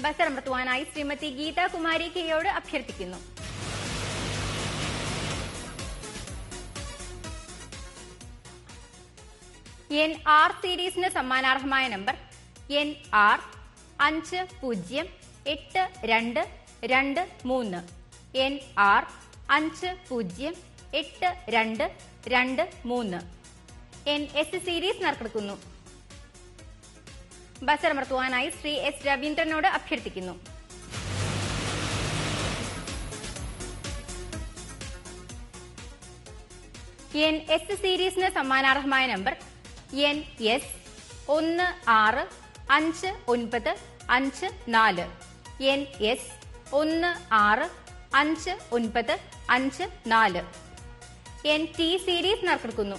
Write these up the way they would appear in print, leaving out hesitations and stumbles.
Buzzer അമർത്തുവാനായി ശ്രീമതി ഗീതാകുമാരി കെയോട് അഭ്യർത്ഥിക്കുന്നു. NR സീരീസിന് സമ്മാനാർഹമായ number NR 508223. NR 508223. NS series നറുക്കെടുക്കുന്നു. ബസർ അമർത്തുവാനായി ശ്രീ S രവീന്ദ്രനോട് അഭ്യർത്ഥിക്കുന്നു. NS സീരീസിന് സമ്മാനാർഹമായ number NS 165954. NS 165954. NT series നറുക്കെടുക്കുന്നു.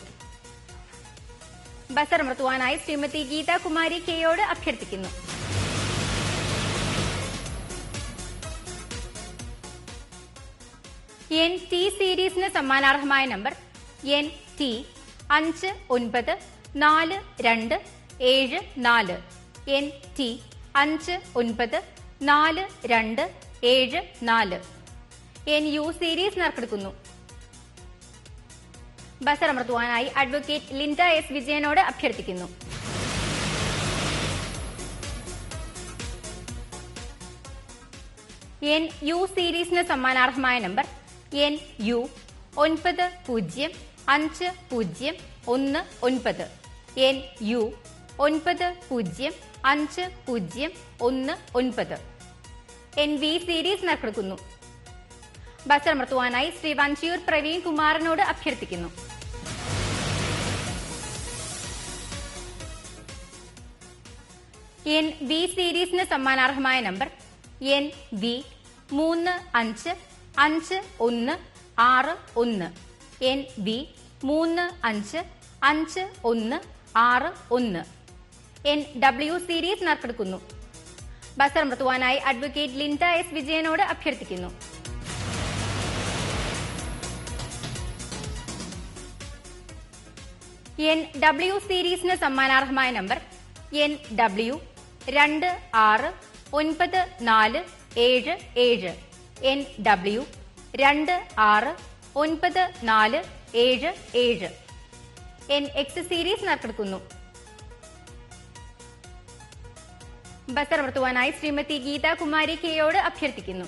ബസർ അമർത്തുവാനായി ശ്രീമതി ഗീതാകുമാരി കെയോട് അഭ്യർത്ഥിക്കുന്നു. NT സീരീസിന് സമ്മാനാർഹമായ number NT 594274. NT 594274. NU series നറുക്കെടുക്കുന്നു. ബസർ അമർത്തുവാനായി അഡ്വക്കേറ്റ് ലിൻഡ S വിജയനോട് അഭ്യർത്ഥിക്കുന്നു. NU സീരീസിന് സമ്മാനാർഹമായ number NU 905019. NU 905019. NV series നറുക്കെടുക്കുന്നു. ബസർ അമർത്തുവാനായി ശ്രീ വഞ്ചിയൂർ പ്രവീൺ കുമാറിനോട് അഭ്യർത്ഥിക്കുന്നു. NV സീരീസിന് സമ്മാനാർഹമായ number NV 355161. NV 355161. NW series നറുക്കെടുക്കുന്നു. ബസർ അമർത്തുവാനായി അഡ്വക്കേറ്റ് ലിൻഡ S വിജയനോട് അഭ്യർത്ഥിക്കുന്നു. NW സീരീസിന് സമ്മാനാർഹമായ number NW 26947. NW 26947. NX series നറുക്കെടുക്കുന്നു. ബസർ അമർത്തുവാനായി ശ്രീമതി ഗീതാകുമാരി കെയോട് അഭ്യർത്ഥിക്കുന്നു.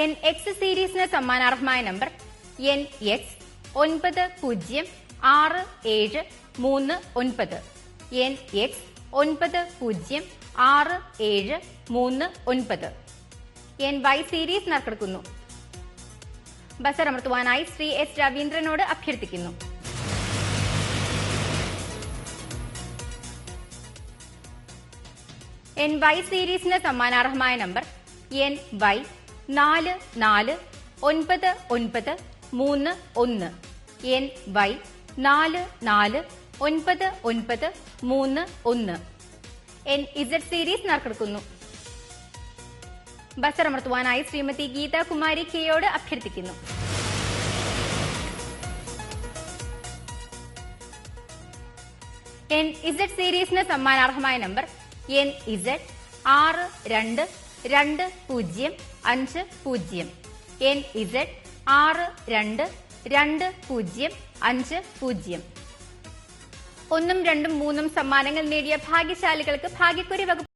NX സീരീസിന് സമ്മാനാർഹമായ number NX 906739. NX 906739. NY series നറുക്കെടുക്കുന്നു. ബസർ അമർത്തുവാനായി ശ്രീ S രവീന്ദ്രനോട് അഭ്യർത്ഥിക്കുന്നു. NY സീരീസിന് സമ്മാനാർഹമായ number NY 449931. NY 449931. NZ series നറുക്കെടുക്കുന്നു. ബസർ അമർത്തുവാനായി ശ്രീമതി ഗീതാകുമാരി കെയോട് അഭ്യർത്ഥിക്കുന്നു. NZ സീരീസിന് സമ്മാനാർഹമായ നമ്പർ NZ 622050. NZ 622050. 1, 2, 3 സമ്മാനങ്ങൾ നേടിയ ഭാഗ്യശാലികൾക്ക് ഭാഗ്യക്കുറി വകുപ്പ്